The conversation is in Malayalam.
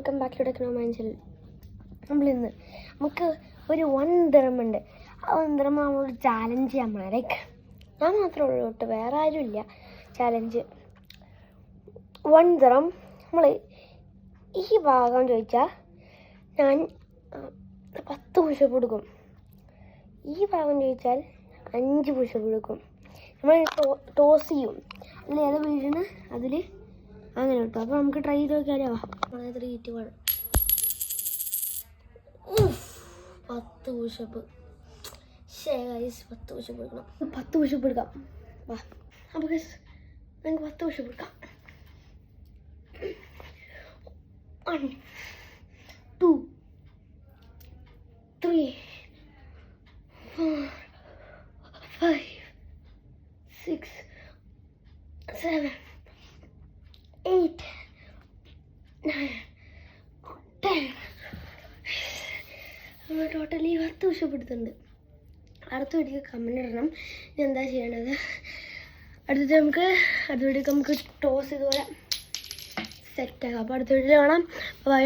വെൽക്കം ബാക്ക് ടു ടെക്നോ മൈൻസിൽ. നമ്മളിന്ന് നമുക്ക് ഒരു 1 ദിറം ഉണ്ട്. ആ 1 ദിറം നമ്മളൊരു ചാലഞ്ച് ചെയ്യാൻ പോകണം. ലൈക്ക് ഞാൻ മാത്രമേ ഉള്ളൂ കേട്ടോ, വേറെ ആരുമില്ല. Challenge 1 dirham. നമ്മൾ ഈ ഭാഗം ചോദിച്ചാൽ ഞാൻ 10 പുഷപ്പ് കൊടുക്കും. ഈ ഭാഗം ചോദിച്ചാൽ 5 പുഷപ്പ് കൊടുക്കും. നമ്മൾ ടോസ് ചെയ്യും, അല്ലെങ്കിൽ ഏത് വീഴണ് അതിൽ അങ്ങനെ കിട്ടും. അപ്പോൾ നമുക്ക് ട്രൈ ചെയ്ത് നോക്കിയാലോ. 3, 2, 1. 10 പുഷപ്പ്. 10 പുഷപ്പ് എടുക്കണം. 10 പുഷപ്പ് എടുക്കാം. വാ, അപ്പോൾ നമുക്ക് 10 പുഷപ്പ് എടുക്കാം. 1, 2, 3, 4, 5, 6, 7, 8, 9, 10. നമ്മൾ ടോട്ടലി 10 പുഷപ്പ് എടുത്തിട്ടുണ്ട്. അടുത്ത വീഡിയോ കമൻറ്റ് ഇടണം എന്താ ചെയ്യണത്. അടുത്ത വീഡിയോ നമുക്ക് ടോസ് ഇതുപോലെ സെറ്റാക്കാം. അപ്പോൾ അടുത്ത വീഡിയോ കാണാം. ബൈ.